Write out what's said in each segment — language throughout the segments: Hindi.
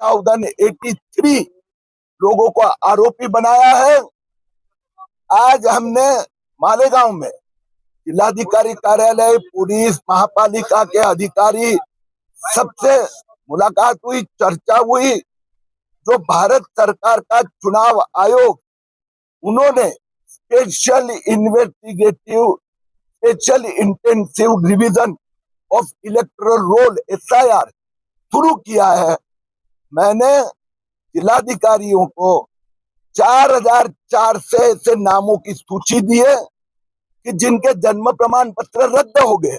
1083 लोगों को आरोपी बनाया है। आज हमने मालेगांव में जिलाधिकारी कार्यालय, पुलिस, महापालिका के अधिकारी सबसे मुलाकात हुई, चर्चा हुई। जो भारत सरकार का चुनाव आयोग, उन्होंने special intensive revision of electoral roll SIR शुरू किया है। मैंने जिलाधिकारियों को 4400 ऐसे नामों की सूची दी है कि जिनके जन्म प्रमाण पत्र रद्द हो गए,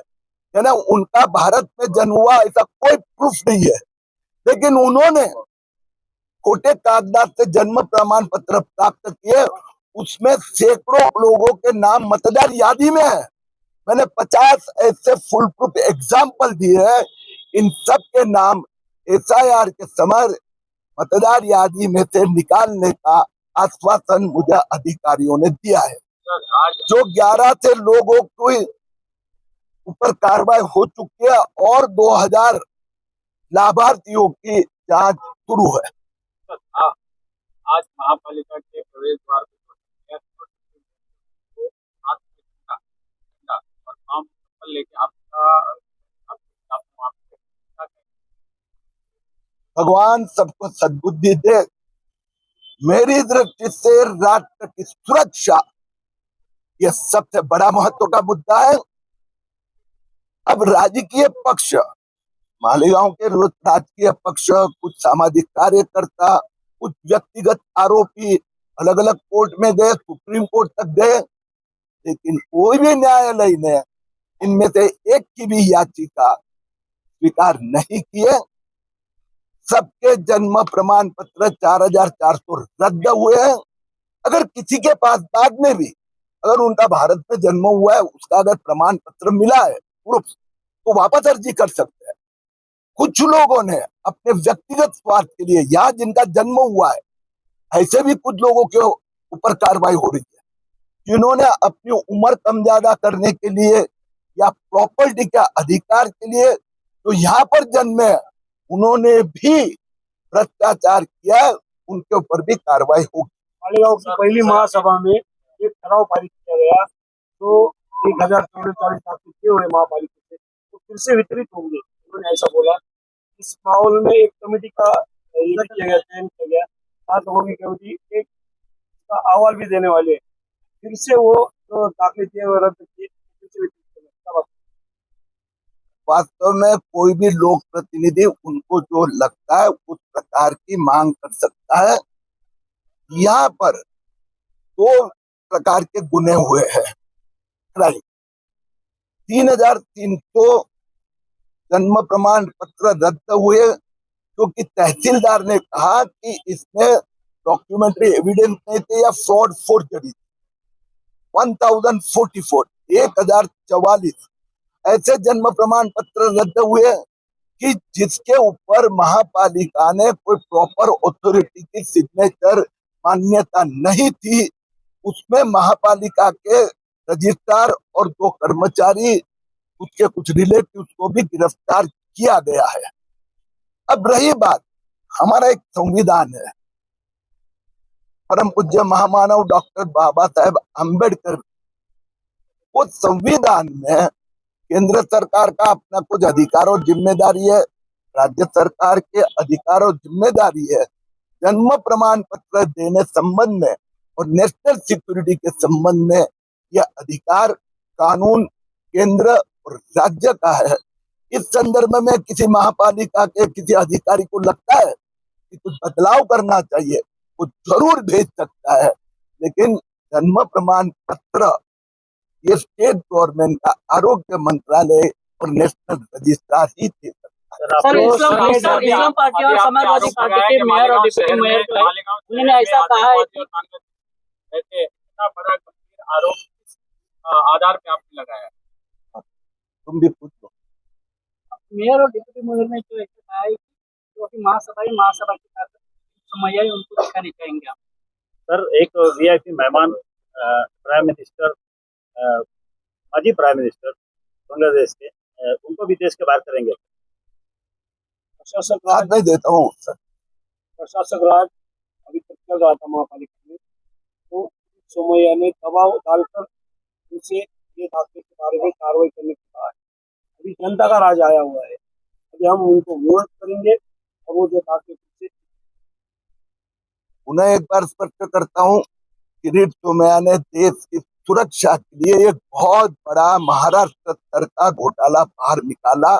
यानी उनका भारत में जन्म हुआ ऐसा कोई प्रूफ नहीं है, लेकिन उन्होंने खोटे कागजात से जन्म प्रमाण पत्र प्राप्त किए। उसमें सैकड़ों लोगों के नाम मतदार यादी में है। मैंने 50 ऐसे फुल प्रूफ एग्जाम्पल दिए हैं। इन सब के नाम SIR के समय मतदार यादी में से निकालने का आश्वासन मुझे अधिकारियों ने दिया है। जो 11 से लोगों के ऊपर कार्रवाई हो चुकी है और 2000 लाभार्थियों की जांच शुरू है। आज महापालिका के प्रवेश द्वार लेके भगवान सबको सद्बुद्धि दे। मेरी दृष्टि से राष्ट्र की सुरक्षा यह सबसे बड़ा महत्व का मुद्दा है। अब राजकीय पक्ष, मालेगांव के राजकीय पक्ष, कुछ सामाजिक कार्यकर्ता, कुछ व्यक्तिगत आरोपी अलग अलग कोर्ट में गए, सुप्रीम कोर्ट तक गए, लेकिन कोई भी न्यायालय ने इनमें से एक की भी याचिका स्वीकार नहीं किए। सबके जन्म प्रमाण पत्र 4400 रद्द हुए हैं। अगर किसी के पास बाद में भी अगर उनका भारत में जन्म हुआ है, उसका अगर प्रमाण पत्र मिला है प्रूफ, तो वापस अर्जी कर सकते हैं। कुछ लोगों ने अपने व्यक्तिगत स्वार्थ के लिए, यहाँ जिनका जन्म हुआ है, ऐसे भी कुछ लोगों के ऊपर कार्रवाई हो रही है, जिन्होंने अपनी उम्र कम ज्यादा करने के लिए या प्रॉपर्टी के अधिकार के लिए तो यहाँ पर जन्मे, उन्होंने भी भ्रष्टाचार किया, उनके ऊपर भी कार्रवाई होगी। मालेगांव की पहली महासभा में एक ठराव पारित किया गया, तो 1044 दाखिल किए हुए महापालिका से तो फिर से वितरित होंगे, उन्होंने ऐसा बोला। इस माहौल में एक कमेटी का चयन किया गया, 7 लोगों की कमेटी एक का अहवाल भी देने वाले हैं। फिर से वो जो दाखिल किए हुए रद्द किए, फिर से वितरित किया। वास्तव में कोई भी लोक प्रतिनिधि उनको जो लगता है उस प्रकार की मांग कर सकता है। यहाँ पर 2 प्रकार के गुने हुए हैं। 3300 जन्म प्रमाण पत्र रद्द हुए क्योंकि तहसीलदार ने कहा कि इसमें डॉक्यूमेंट्री एविडेंस नहीं थे या फ्रॉड फोर्जरी। 1044 ऐसे जन्म प्रमाण पत्र रद्द हुए कि जिसके ऊपर महापालिका ने कोई प्रॉपर अथॉरिटी की सिग्नेचर मान्यता नहीं थी। उसमें महापालिका के रजिस्ट्रार और 2 कर्मचारी, उसके कुछ रिलेटिव्स को भी गिरफ्तार किया गया है। अब रही बात, हमारा एक संविधान है, परम पूज्य महामानव डॉक्टर बाबा साहेब अम्बेडकर। वो संविधान में केंद्र सरकार का अपना कुछ अधिकार और जिम्मेदारी है, राज्य सरकार के अधिकार और जिम्मेदारी है। जन्म प्रमाण पत्र देने संबंध में और नेशनल सिक्योरिटी के संबंध में यह अधिकार कानून केंद्र और राज्य का है। इस संदर्भ में किसी महापालिका के किसी अधिकारी को लगता है कि कुछ बदलाव करना चाहिए, वो जरूर भेज सकता है, लेकिन जन्म प्रमाण पत्र ये स्टेट गवर्नमेंट का आरोग्य मंत्रालय और नेशनल रजिस्ट्रार ही दे सकता है। सर, इस्लाम पार्टी और समाजवादी पार्टी के मेयर और डिप्टी मेयर उन्होंने ऐसा कहा है कि इतना बड़ा गंभीर आरोप आधार पे आपने लगाया, तुम भी पूछो। मेयर और डिप्टी मेयर ने जो ऐसा कहा है कि महासभा की समय उनको दिखाने चाहेंगे आप। सर, एक VIP मेहमान प्राइम मिनिस्टर, माजी प्राइम मिनिस्टर बांग्लादेश के, उनको भी देश के बाहर करेंगे। साथ में देता हूँ सर। प्रशासक राज अभी तक चल रहा था महापालिका में, तो सोमैया ने दबाव डालकर उनसे ये दाखिले के बारे में कार्रवाई करने को कहा है। अभी जनता का राज आया हुआ है, अभी हम उनको वोट करेंगे और वो जो दाखिले से उन्हें एक बार स्पष्ट करता हूँ, किरीट सोमैया ने देश की सुरक्षा के लिए एक बहुत बड़ा महाराष्ट्र स्तर का घोटाला बाहर निकाला।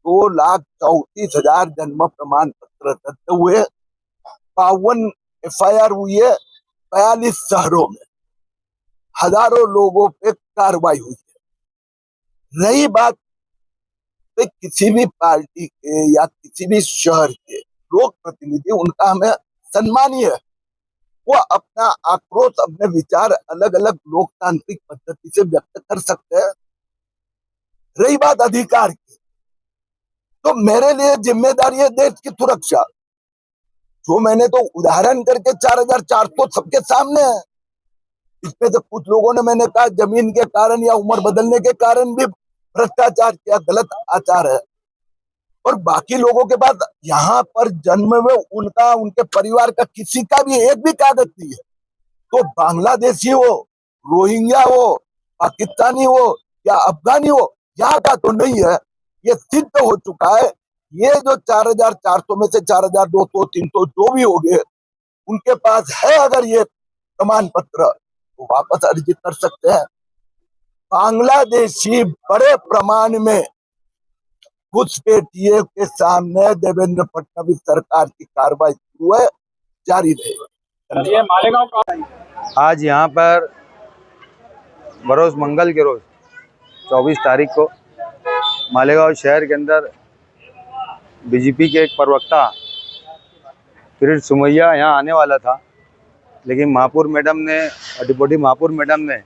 2,34,000 जन्म प्रमाण पत्र रद्द हुए, 52 FIR हुई है 42 शहरों में, हजारों लोगों पे कार्रवाई हुई है। रही बात किसी भी पार्टी के या किसी भी शहर के लोक प्रतिनिधि, उनका हमें सम्मानीय है, वो अपना आक्रोश, अपने विचार अलग अलग लोकतांत्रिक पद्धति से व्यक्त कर सकते हैं। रही बात अधिकार की, तो मेरे लिए जिम्मेदारी है देश की सुरक्षा। जो मैंने तो उदाहरण करके 4,400 सबके सामने है। इसमें से कुछ लोगों ने, मैंने कहा, जमीन के कारण या उम्र बदलने के कारण भी भ्रष्टाचार किया, गलत आचार है। और बाकी लोगों के पास यहाँ पर जन्म में उनका, उनके परिवार का किसी का भी एक भी कागज नहीं है। तो बांग्लादेशी हो, रोहिंग्या हो, पाकिस्तानी हो या अफगानी हो, यहाँ का तो नहीं है। ये सिद्ध हो चुका है। ये जो 4,400 में से 4,200, 300 जो भी हो गए, उनके पास है अगर ये प्रमाण पत्र, तो वापस अर्जित कर सकते हैं। बांग्लादेशी बड़े प्रमाण में घुसपैठियों के सामने देवेंद्र फडणवीस सरकार की कार्रवाई शुरू है, जारी रहेगी। ये मालेगांव का आज यहाँ पर बरोज मंगल के रोज 24 तारीख को मालेगांव शहर के अंदर बीजेपी के एक प्रवक्ता किरीट सोमैया यहाँ आने वाला था, लेकिन महापौर मैडम ने, डिप्टी महापौर मैडम ने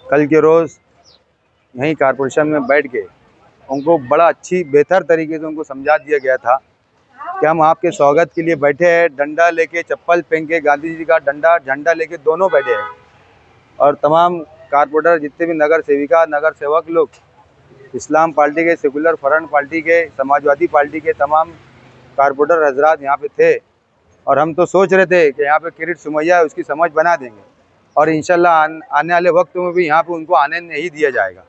कल के रोज़ यहीं कारपोरेशन में बैठ के उनको बड़ा अच्छी बेहतर तरीके से उनको समझा दिया गया था कि हम आपके स्वागत के लिए बैठे हैं। डंडा लेके, चप्पल पहन के, गांधी जी का डंडा झंडा लेके दोनों बैठे हैं। और तमाम कारपोरेटर, जितने भी नगर सेविका, नगर सेवक लोग, इस्लाम पार्टी के, सेकुलर फ्रंट पार्टी के, समाजवादी पार्टी के तमाम कारपोरेटर हजरात यहाँ पे थे। और हम तो सोच रहे थे कि यहाँ पे किरीट सोमैया है, उसकी समझ बना देंगे और इंशाल्लाह आने वाले वक्त में भी यहाँ पे उनको आने नहीं दिया जाएगा।